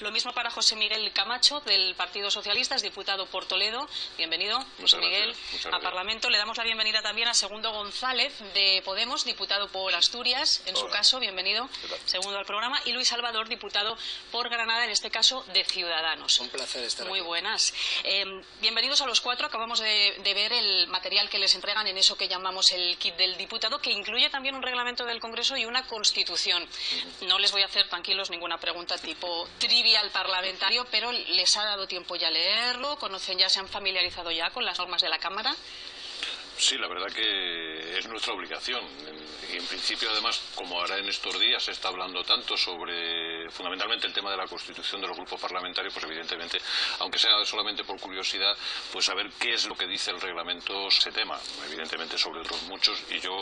Lo mismo para José Miguel Camacho, del Partido Socialista, es diputado por Toledo. Bienvenido, José Miguel, a Parlamento. Le damos la bienvenida también a Segundo González, de Podemos, diputado por Asturias, en su caso, bienvenido, segundo al programa. Y Luis Salvador, diputado por Granada, en este caso de Ciudadanos. Un placer estar aquí. Muy buenas. Bienvenidos a los cuatro. Acabamos de ver el material que les entregan en eso que llamamos el kit del diputado, que incluye también un reglamento del Congreso y una Constitución. No les voy a hacer, tranquilos, ninguna pregunta tipo trivial parlamentario, pero ¿les ha dado tiempo ya a leerlo? ¿Conocen ya, se han familiarizado ya con las normas de la Cámara? Sí, la verdad que es nuestra obligación. Y en principio, además, como ahora en estos días se está hablando tanto sobre fundamentalmente el tema de la constitución de los grupos parlamentarios, pues evidentemente, aunque sea solamente por curiosidad, pues saber qué es lo que dice el reglamento ese tema, evidentemente sobre otros muchos. Y yo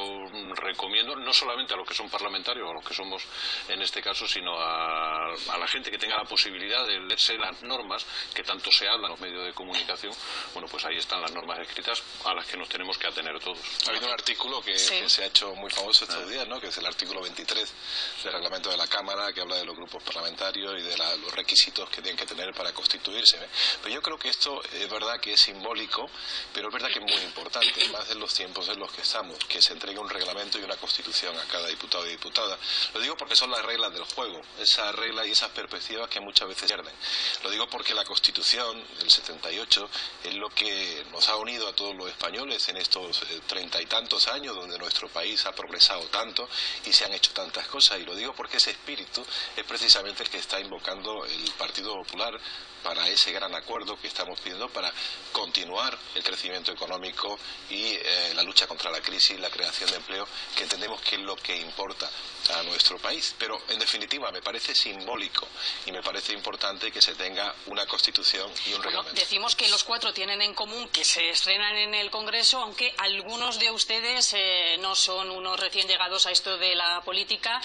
recomiendo, no solamente a los que son parlamentarios, a los que somos en este caso, sino a la gente que tenga la posibilidad de leerse las normas que tanto se habla en los medios de comunicación. Bueno, pues ahí están las normas escritas a las que nos tenemos que atener todos. Ha habido un artículo que se ha hecho muy famoso estos días, ¿no? Que es el artículo 23 del reglamento de la Cámara, que habla de los grupos parlamentarios y de los requisitos que tienen que tener para constituirse, ¿eh? Pero yo creo que esto es verdad que es simbólico, pero es verdad que es muy importante, más en los tiempos en los que estamos, que se entregue un reglamento y una constitución a cada diputado y diputada. Lo digo porque son las reglas del juego, esas reglas y esas perspectivas que muchas veces pierden. Lo digo porque la Constitución del 78 es lo que nos ha unido a todos los españoles en estos 30 y tantos años, donde nuestro país ha progresado tanto y se han hecho tantas cosas. Y lo digo porque ese espíritu es precisamente el que está invocando el Partido Popular para ese gran acuerdo que estamos pidiendo para continuar el crecimiento económico y la lucha contra la crisis, la creación de empleo, que entendemos que es lo que importa a nuestro país. Pero en definitiva me parece simbólico y me parece importante que se tenga una constitución y un reglamento. Decimos que los cuatro tienen en común que se estrenan en el Congreso, aunque algunos de ustedes no son unos recién llegados a esto de la política.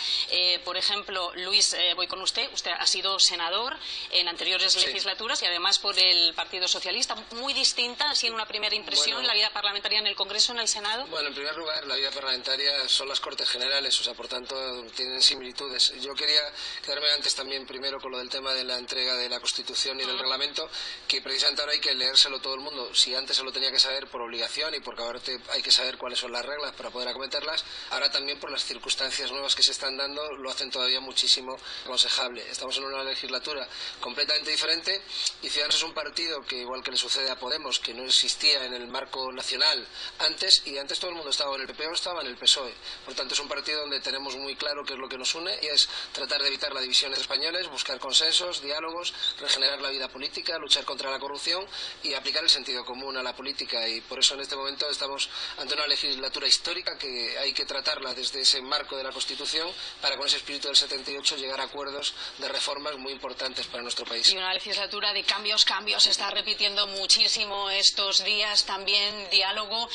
Por ejemplo, Luis, voy con usted. Usted ha sido senador en anteriores legislaturas y además por el Partido Socialista. Muy distinta, así en una primera impresión, la vida parlamentaria en el Congreso, en el Senado. Bueno, en primer lugar, la vida parlamentaria son las Cortes Generales, o sea, por tanto, tienen similitudes. Yo quería quedarme antes también primero con lo del tema de la entrega de la Constitución y del reglamento, que precisamente ahora hay que leérselo todo el mundo. Si antes se lo tenía que saber por obligación y porque ahora hay que saber cuáles son las reglas para poder acometerlas, ahora también por las circunstancias nuevas que se están dando lo hacen todavía muchísimo aconsejable. Estamos en una legislatura completamente diferente y Ciudadanos es un partido que, igual que le sucede a Podemos, que no existía en el marco nacional antes, y antes todo el mundo estaba en el PP o estaba en el PSOE. Por tanto, es un partido donde tenemos muy claro qué es lo que nos une y es tratar de evitar la división entre españoles, buscar consensos, diálogos, regenerar la vida política, luchar contra la corrupción y aplicar el sentido común a la política. Y por eso en este momento estamos ante una legislatura histórica que hay que tratarla desde ese marco de la Constitución para, con ese espíritu del 78, llegar a acuerdos de reformas muy importantes para nuestro país. Y una legislatura de cambios, se está repitiendo muchísimo estos días, también diálogo,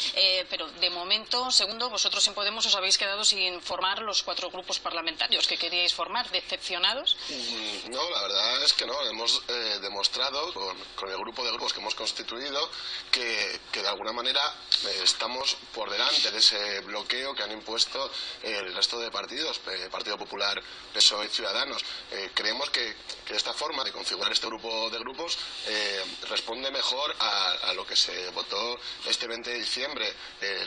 pero de momento, segundo, vosotros en Podemos os habéis quedado sin formar los cuatro grupos parlamentarios que queríais formar. ¿Decepcionados? No, la verdad es que no. Hemos demostrado con el grupo de grupos que hemos constituido que de alguna manera estamos por delante de ese bloqueo que han impuesto el resto de partidos, Partido Popular, PSOE y Ciudadanos. Creemos que esta forma de configurar este grupo de grupos responde mejor a lo que se votó este 20 de diciembre,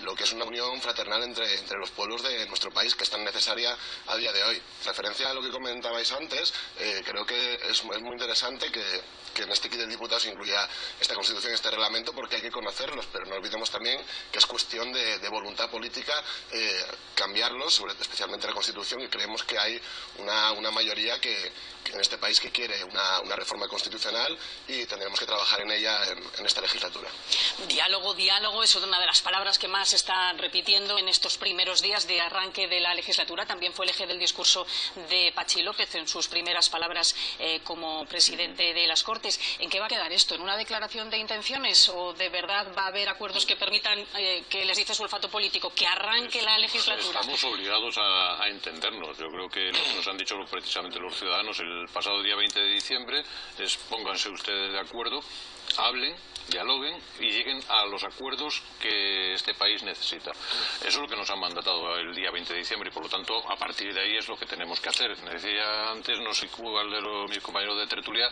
lo que es una unión fraternal entre los pueblos de nuestro país, que es tan necesaria a día de hoy. En referencia a lo que comentabais antes, creo que es muy interesante que en este kit de diputados incluya esta Constitución y este reglamento, porque hay que conocerlos, pero no olvidemos también que es cuestión de voluntad política cambiarlos, especialmente la Constitución, y creemos que hay una mayoría que en este país que quiere una reforma constitucional y tendremos que trabajar en ella en esta legislatura. Diálogo es una de las palabras que más se están repitiendo en estos primeros días de arranque de la legislatura. También fue el eje del discurso de Patxi López en sus primeras palabras como presidente de las Cortes. ¿En qué va a quedar esto? ¿En una declaración de intenciones o de verdad va a haber acuerdos que permitan, que les dice su olfato político, que arranque la legislatura? Estamos obligados a entendernos. Yo creo que lo que nos han dicho precisamente los ciudadanos el pasado día 20 de diciembre es: pónganse ustedes de acuerdo hablen, dialoguen y lleguen a los acuerdos que este país necesita. Eso es lo que nos han mandatado el día 20 de diciembre y por lo tanto a partir de ahí es lo que tenemos que hacer. Me decía antes, no sé cuál de mis compañeros de tertulia,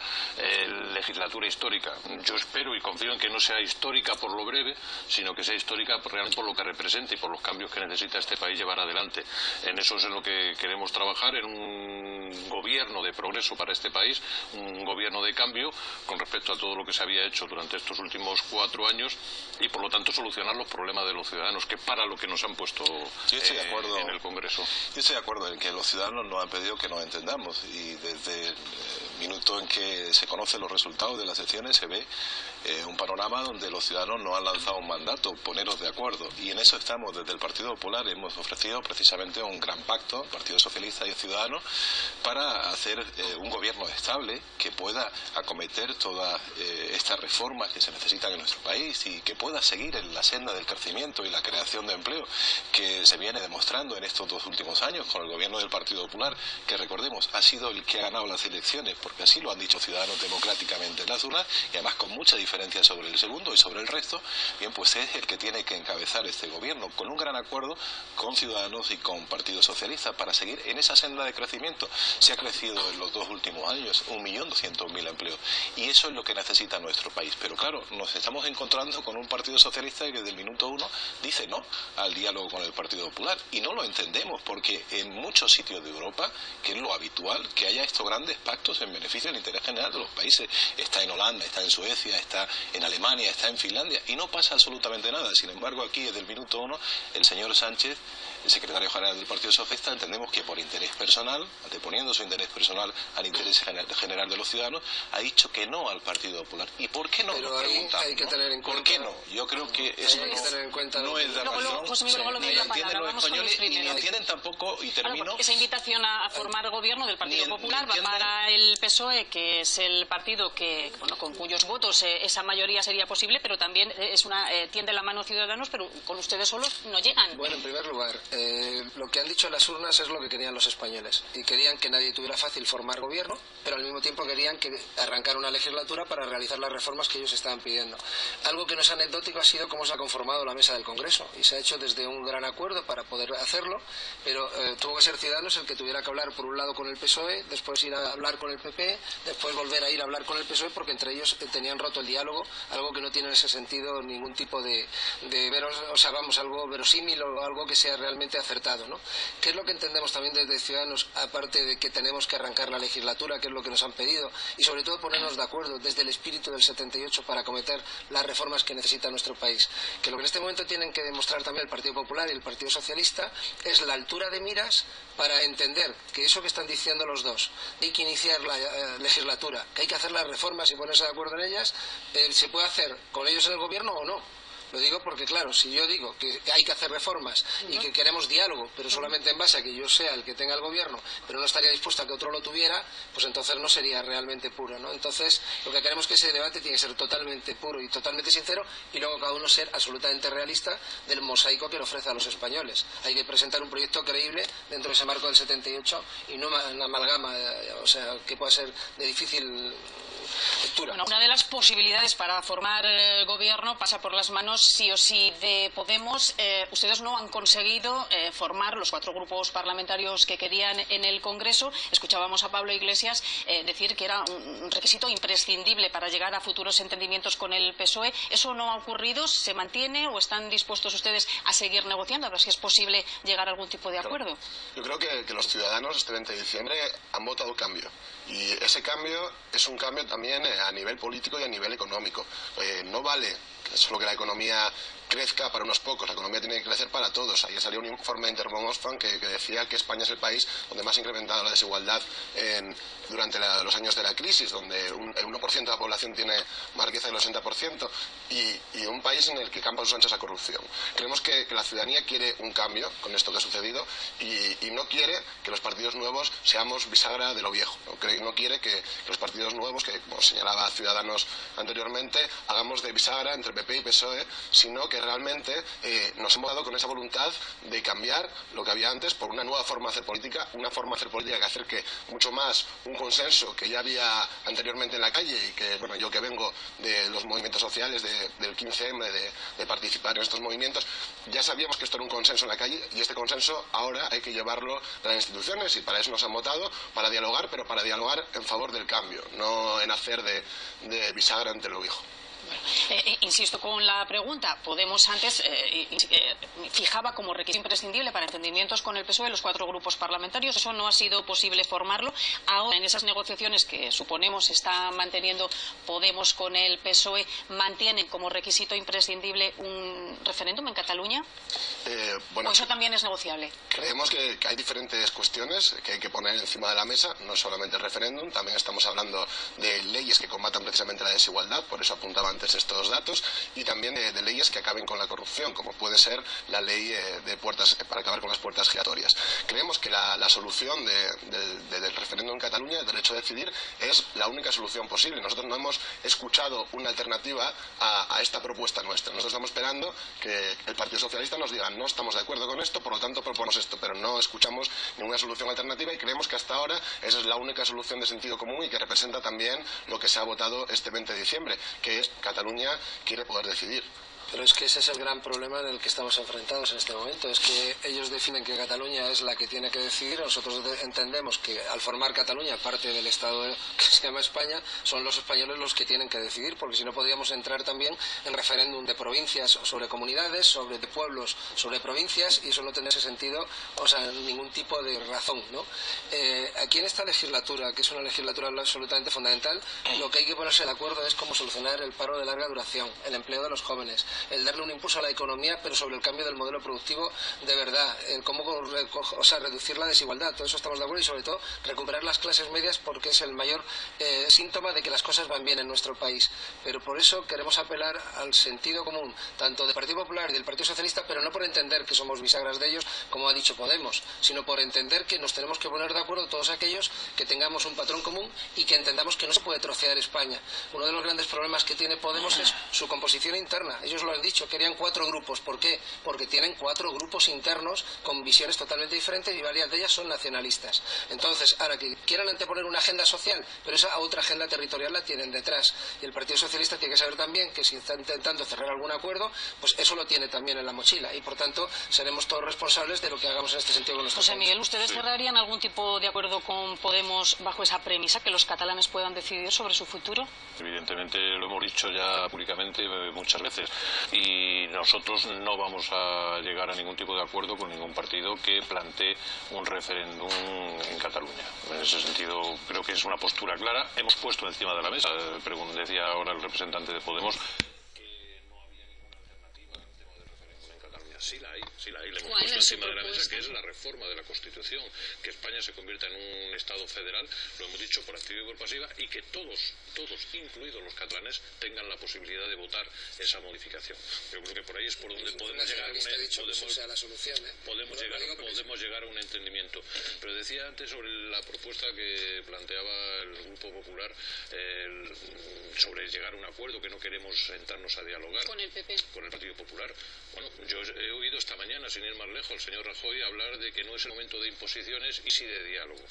legislatura histórica. Yo espero y confío en que no sea histórica por lo breve, sino que sea histórica realmente por lo que representa y por los cambios que necesita este país llevar adelante. En eso es en lo que queremos trabajar, en un gobierno de progreso para este país, un gobierno de cambio con respecto a todo lo que se había hecho durante estos últimos 4 años y por lo tanto solucionar los problemas de los ciudadanos, que para lo que nos han puesto en el Congreso. Yo estoy de acuerdo en que los ciudadanos nos han pedido que nos entendamos y desde el minuto en que se conocen los resultados de las elecciones se ve un panorama donde los ciudadanos nos han lanzado un mandato, poneros de acuerdo, y en eso estamos. Desde el Partido Popular hemos ofrecido precisamente un gran pacto, Partido Socialista y Ciudadanos, para hacer un gobierno estable que pueda acometer todas estas reformas que se necesitan en nuestro país y que pueda seguir en la senda del crecimiento y la creación de empleo que se viene demostrando en estos 2 últimos años con el gobierno del Partido Popular, que recordemos ha sido el que ha ganado las elecciones, porque así lo han dicho ciudadanos democráticamente en las urnas y además con mucha diferencia sobre el segundo y sobre el resto. Bien, pues es el que tiene que encabezar este gobierno con un gran acuerdo con Ciudadanos y con Partido Socialista para seguir en esa senda de crecimiento. Se ha crecido en los 2 últimos años 1.200.000 empleos y eso es lo que necesita nuestro país. Pero claro, nos estamos encontrando con un Partido Socialista que desde el minuto 1 dice no al diálogo con el Partido Popular y no lo entendemos porque en muchos sitios de Europa, que es lo habitual, que haya estos grandes pactos en beneficio del interés general de los países. Está en Holanda, está en Suecia, está en Alemania, está en Finlandia y no pasa absolutamente nada. Sin embargo, aquí desde el minuto 1 el señor Sánchez, el secretario general del Partido Socialista, entendemos que por interés personal, anteponiendo su interés personal al interés general de los ciudadanos, ha dicho que no al Partido Popular. ¿Y por qué no? Pero hay que tener en cuenta, ¿por qué no? Yo creo que eso no es la razón. José Miguel, luego le doy la palabra. Los españoles ni entienden tampoco, y termino. Claro, esa invitación a formar gobierno del Partido Popular va para el PSOE, que es el partido que, bueno, con cuyos votos esa mayoría sería posible, pero también es tiende la mano Ciudadanos, pero con ustedes solos no llegan. Bueno, en primer lugar, lo que han dicho en las urnas es lo que querían los españoles y querían que nadie tuviera fácil formar gobierno, pero al mismo tiempo querían que arrancar una legislatura para realizar las reformas que ellos estaban pidiendo. Algo que no es anecdótico ha sido cómo se ha conformado la mesa del Congreso y se ha hecho desde un gran acuerdo para poder hacerlo, pero tuvo que ser Ciudadanos el que tuviera que hablar por un lado con el PSOE, después ir a hablar con el PP, después volver a ir a hablar con el PSOE porque entre ellos tenían roto el diálogo, algo que no tiene en ese sentido ningún tipo de algo verosímil o algo que sea realmente acertado, ¿no? ¿Qué es lo que entendemos también desde Ciudadanos, aparte de que tenemos que arrancar la legislatura, que es lo que nos han pedido, y sobre todo ponernos de acuerdo desde el espíritu del 78 para acometer las reformas que necesita nuestro país? Que lo que en este momento tienen que demostrar también el Partido Popular y el Partido Socialista es la altura de miras para entender que eso que están diciendo los dos, hay que iniciar la legislatura, que hay que hacer las reformas y ponerse de acuerdo en ellas, se puede hacer con ellos en el gobierno o no. Lo digo porque, claro, si yo digo que hay que hacer reformas y que queremos diálogo, pero solamente en base a que yo sea el que tenga el gobierno, pero no estaría dispuesto a que otro lo tuviera, pues entonces no sería realmente puro, ¿no? Entonces, lo que queremos es que ese debate tiene que ser totalmente puro y totalmente sincero y luego cada uno ser absolutamente realista del mosaico que le ofrece a los españoles. Hay que presentar un proyecto creíble dentro de ese marco del 78 y no una amalgama, o sea, que pueda ser de difícil lectura. Bueno, una de las posibilidades para formar el gobierno pasa por las manos sí o sí de Podemos. Ustedes no han conseguido formar los 4 grupos parlamentarios que querían en el Congreso. Escuchábamos a Pablo Iglesias decir que era un requisito imprescindible para llegar a futuros entendimientos con el PSOE. ¿Eso no ha ocurrido? ¿Se mantiene o están dispuestos ustedes a seguir negociando? A ver si es posible llegar a algún tipo de acuerdo. Yo creo que los ciudadanos este 20 de diciembre han votado cambio. Y ese cambio es un cambio también a nivel político y a nivel económico. No vale solo que la economía crezca para unos pocos, la economía tiene que crecer para todos. Ayer salió un informe de Intermon Oxfam que decía que España es el país donde más ha incrementado la desigualdad durante los años de la crisis, donde el 1% de la población tiene más riqueza del 80% y un país en el que campa a sus anchas la corrupción. Creemos que la ciudadanía quiere un cambio con esto que ha sucedido y no quiere que los partidos nuevos seamos bisagra de lo viejo. No quiere que los partidos nuevos, que como señalaba Ciudadanos anteriormente, hagamos de bisagra entre PP y PSOE, sino que realmente nos hemos dado con esa voluntad de cambiar lo que había antes por una nueva forma de hacer política, una forma de hacer política que acerque mucho más un consenso que ya había anteriormente en la calle y que, bueno, yo que vengo de los movimientos sociales, del 15M, de participar en estos movimientos, ya sabíamos que esto era un consenso en la calle y este consenso ahora hay que llevarlo a las instituciones y para eso nos han votado, para dialogar, pero para dialogar en favor del cambio, no en hacer de bisagra ante lo viejo. Insisto con la pregunta. Podemos antes fijaba como requisito imprescindible para entendimientos con el PSOE los 4 grupos parlamentarios. Eso no ha sido posible formarlo. Ahora, en esas negociaciones que suponemos está manteniendo Podemos con el PSOE, ¿mantienen como requisito imprescindible un referéndum en Cataluña? Bueno, ¿O eso también es negociable? Creemos que hay diferentes cuestiones que hay que poner encima de la mesa, no solamente el referéndum, también estamos hablando de leyes que combatan precisamente la desigualdad, por eso apuntaba antes estos datos, y también de leyes que acaben con la corrupción, como puede ser la ley de puertas para acabar con las puertas giratorias. Creemos que la solución del referéndum en Cataluña, el derecho a decidir, es la única solución posible. Nosotros no hemos escuchado una alternativa a esta propuesta nuestra. Nosotros estamos esperando que el Partido Socialista nos diga no estamos de acuerdo con esto, por lo tanto proponemos esto, pero no escuchamos ninguna solución alternativa y creemos que hasta ahora esa es la única solución de sentido común y que representa también lo que se ha votado este 20 de diciembre, que es Cataluña quiere poder decidir. Pero es que ese es el gran problema en el que estamos enfrentados en este momento. Es que ellos definen que Cataluña es la que tiene que decidir. Nosotros entendemos que al formar Cataluña parte del Estado que se llama España, son los españoles los que tienen que decidir, porque si no podríamos entrar también en referéndum de provincias sobre comunidades, sobre de pueblos sobre provincias, y eso no tendría ese sentido, o sea, ningún tipo de razón, ¿no? Aquí en esta legislatura, que es una legislatura absolutamente fundamental, lo que hay que ponerse de acuerdo es cómo solucionar el paro de larga duración, el empleo de los jóvenes, el darle un impulso a la economía, pero sobre el cambio del modelo productivo de verdad, el cómo reducir la desigualdad. Todo eso estamos de acuerdo, y sobre todo recuperar las clases medias, porque es el mayor síntoma de que las cosas van bien en nuestro país. Pero por eso queremos apelar al sentido común, tanto del Partido Popular y del Partido Socialista, pero no por entender que somos bisagras de ellos, como ha dicho Podemos, sino por entender que nos tenemos que poner de acuerdo todos aquellos que tengamos un patrón común y que entendamos que no se puede trocear España. Uno de los grandes problemas que tiene Podemos es su composición interna. Ellos lo han dicho, querían 4 grupos. ¿Por qué? Porque tienen 4 grupos internos con visiones totalmente diferentes y varias de ellas son nacionalistas. Entonces, ahora que quieran anteponer una agenda social, pero esa otra agenda territorial la tienen detrás. Y el Partido Socialista tiene que saber también que si está intentando cerrar algún acuerdo, pues eso lo tiene también en la mochila. Y por tanto, seremos todos responsables de lo que hagamos en este sentido con nuestro José Miguel, ¿ustedes cerrarían algún tipo de acuerdo con Podemos bajo esa premisa, que los catalanes puedan decidir sobre su futuro? Evidentemente lo hemos dicho ya públicamente muchas veces. Y nosotros no vamos a llegar a ningún tipo de acuerdo con ningún partido que plantee un referéndum en Cataluña. En ese sentido creo que es una postura clara. Hemos puesto encima de la mesa, decía ahora el representante de Podemos, que no había ninguna alternativa al tema del referéndum en Cataluña. Sí la hay. Le hemos puesto encima de la mesa, que es la reforma de la Constitución, que España se convierta en un Estado federal, lo hemos dicho por activa y por pasiva, y que todos, incluidos los catalanes, tengan la posibilidad de votar esa modificación. Yo creo que por ahí es por donde podemos llegar a un entendimiento. Pero decía antes sobre la propuesta que planteaba el Grupo Popular, sobre llegar a un acuerdo, que no queremos sentarnos a dialogar con el PP, con el Partido Popular. Bueno, yo he oído esta mañana, sin ir más lejos, al señor Rajoy hablar de que no es el momento de imposiciones y sí de diálogo.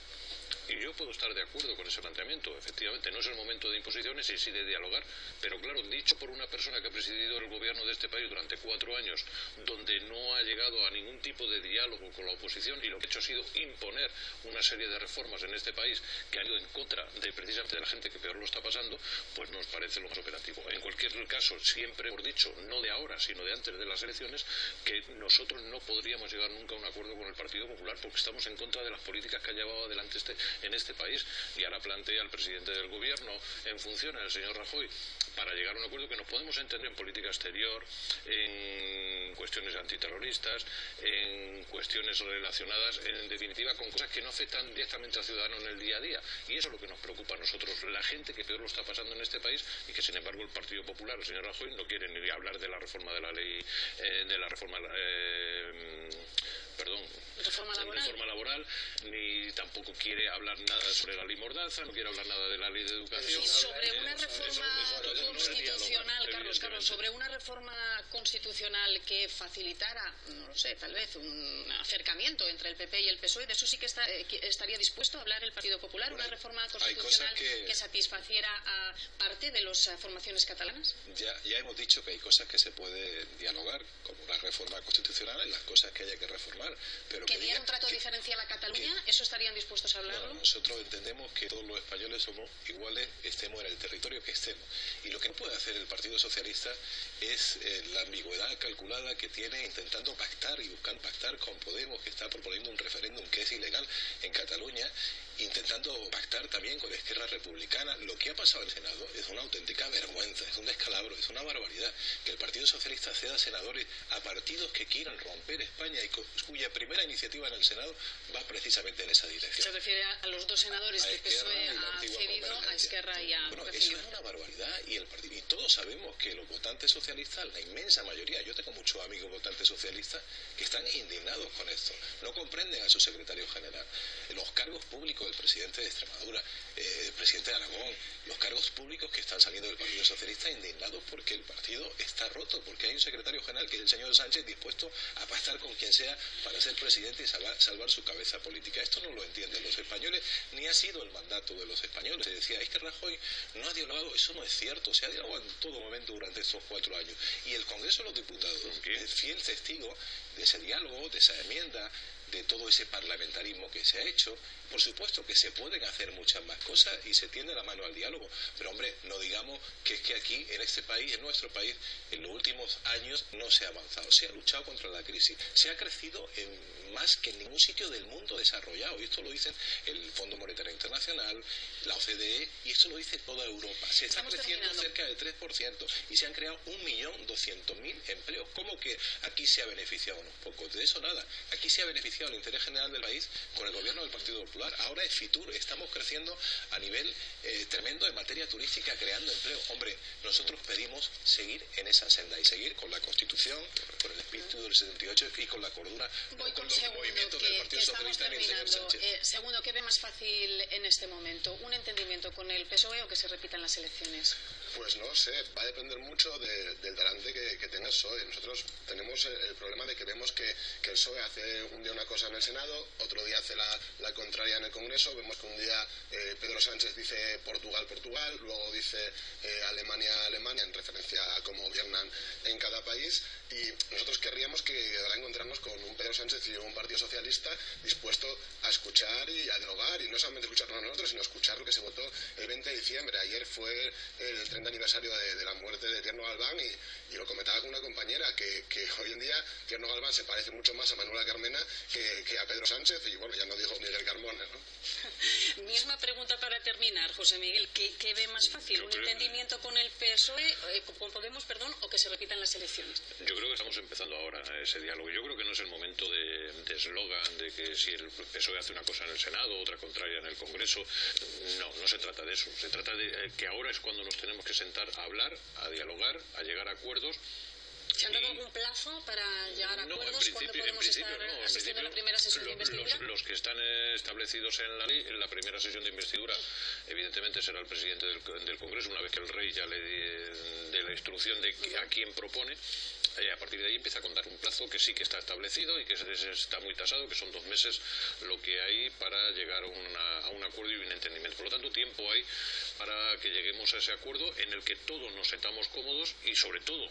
Y yo puedo estar de acuerdo con ese planteamiento. Efectivamente, no es el momento de imposiciones y sí de dialogar. Pero claro, dicho por una persona que ha presidido el gobierno de este país durante 4 años, donde no ha llegado a ningún tipo de diálogo con la oposición, y lo que ha hecho ha sido imponer una serie de reformas en este país que han ido en contra de precisamente de la gente que peor lo está pasando, pues nos parece lo más operativo. En cualquier caso, siempre hemos dicho, no de ahora, sino de antes de las elecciones, que nosotros no podríamos llegar nunca a un acuerdo con el Partido Popular porque estamos en contra de las políticas que ha llevado adelante en este país. Y ahora plantea al presidente del gobierno en funciones, el señor Rajoy, para llegar a un acuerdo que nos podemos entender en política exterior, en cuestiones antiterroristas, en cuestiones relacionadas, en definitiva, con cosas que no afectan directamente al ciudadano en el día a día. Y eso es lo que nos preocupa a nosotros, la gente que peor lo está pasando en este país, y que sin embargo el Partido Popular, el señor Rajoy, no quiere ni hablar de la reforma de la ley, reforma laboral, ni tampoco quiere hablar nada sobre la ley Mordaza, no quiere hablar nada de la ley de educación. Sobre una reforma constitucional, Carlos, sobre una reforma constitucional que facilitara, no lo sé, tal vez un acercamiento entre el PP y el PSOE, de eso sí que estaría dispuesto a hablar el Partido Popular, una reforma constitucional que satisfaciera a parte de las formaciones catalanas. Ya hemos dicho que hay cosas que se puede dialogar, como la reforma constitucional, en las cosas que haya que reformar. Pero ¿Que diera un trato diferencial a Cataluña? ¿Eso estarían dispuestos a hablarlo? No, nosotros entendemos que todos los españoles somos iguales, estemos en el territorio que estemos. Y lo que no puede hacer el Partido Socialista es la ambigüedad calculada que tiene intentando pactar y buscando pactar con Podemos, que está proponiendo un referéndum que es ilegal en Cataluña, intentando pactar también con Esquerra Republicana. Lo que ha pasado en el Senado es una auténtica vergüenza, es un descalabro, es una barbaridad. Que el Partido Socialista ceda senadores a partidos que quieran romper España y cuya primera iniciativa en el Senado va precisamente en esa dirección. Se refiere a los dos senadores del PSOE, ha cedido a Esquerra y a Bueno, eso es una barbaridad y todos sabemos que los votantes socialistas, la inmensa mayoría, yo tengo muchos amigos votantes socialistas que están indignados con esto, no comprenden a su secretario general. Los cargos públicos del presidente de Extremadura, el presidente de Aragón, los cargos públicos que están saliendo del Partido Socialista indignados porque el partido está roto, porque hay un secretario general que es el señor Sánchez dispuesto a pactar con quien sea para ser presidente y salvar su cabeza política. Esto no lo entienden los españoles, ni ha sido el mandato de los españoles. Se decía, es que Rajoy no ha dialogado, eso no es cierto, se ha dialogado en todo momento durante estos 4 años. Y el Congreso de los Diputados es fiel testigo de ese diálogo, de esa enmienda, de todo ese parlamentarismo que se ha hecho. Por supuesto que se pueden hacer muchas más cosas y se tiende la mano al diálogo, pero hombre, no digamos que es que aquí, en este país, en nuestro país, en los últimos años no se ha avanzado, se ha luchado contra la crisis, se ha crecido más que en ningún sitio del mundo desarrollado, y esto lo dicen el Fondo Monetario Internacional, la OCDE, y esto lo dice toda Europa. Se está creciendo cerca del 3% y se han creado 1.200.000 empleos. ¿Cómo que aquí se ha beneficiado unos pocos? De eso nada. Aquí se ha beneficiado el interés general del país con el gobierno del Partido Popular. Ahora es Fitur, estamos creciendo a nivel tremendo en materia turística, creando empleo. Hombre, nosotros pedimos seguir en esa senda y seguir con la Constitución, con el espíritu del 78 y con la cordura, no con los movimientos del Partido Socialista ni el señor Sánchez. Segundo, ¿qué ve más fácil en este momento? ¿Un entendimiento con el PSOE o que se repitan las elecciones? Pues no sé, va a depender mucho del talante que tenga el PSOE. Nosotros tenemos el problema de que vemos que el PSOE hace un día una cosa en el Senado, otro día hace la contraria en el Congreso. Vemos que un día Pedro Sánchez dice Portugal, luego dice Alemania, en referencia a cómo gobiernan en cada país, y nosotros querríamos que ahora encontrarnos con un Pedro Sánchez y un Partido Socialista dispuesto a escuchar y a dialogar, y no solamente escucharnos a nosotros, sino escuchar lo que se votó el 20 de diciembre. Ayer fue el 30 aniversario de la muerte de Tierno Galván, y lo comentaba con una compañera que hoy en día Tierno Galván se parece mucho más a Manuela Carmena que a Pedro Sánchez, y bueno, ya no dijo Miguel Carmona, ¿no? Misma pregunta para terminar, José Miguel, ¿qué ve más fácil? ¿Un entendimiento con el PSOE, con Podemos, perdón, o que se repitan las elecciones? Yo creo que estamos empezando ahora ese diálogo. Yo creo que no es el momento de eslogan, de que si el PSOE hace una cosa en el Senado, otra contraria en el Congreso. No se trata de eso. Se trata de que ahora es cuando nos tenemos que sentar a hablar, a dialogar, a llegar a acuerdos. ¿Se han dado algún plazo para llegar a acuerdos? ¿Cuándo podemos estar asistiendo a la primera sesión de investidura? Los que están establecidos en la ley, en la primera sesión de investidura, evidentemente será el presidente del Congreso, una vez que el rey ya le dé la instrucción de a quién propone. A partir de ahí empieza a contar un plazo que sí que está establecido y que está muy tasado, que son 2 meses lo que hay para llegar a un acuerdo y un entendimiento. Por lo tanto, tiempo hay para que lleguemos a ese acuerdo en el que todos nos sentamos cómodos y sobre todo,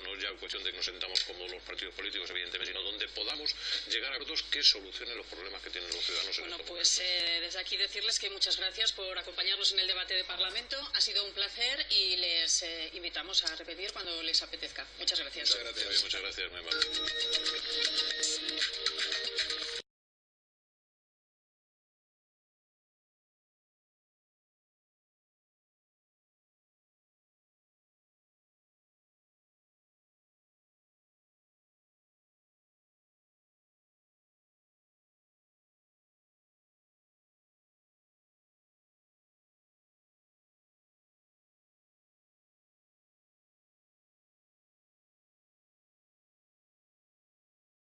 no es ya cuestión de que nos sentamos cómodos los partidos políticos, evidentemente, sino donde podamos llegar a acuerdos que solucionen los problemas que tienen los ciudadanos. Bueno, pues desde aquí decirles que muchas gracias por acompañarnos en el debate de Parlamento. Ha sido un placer y les invitamos a repetir cuando les apetezca. Muchas gracias. Muchas gracias, muy amable.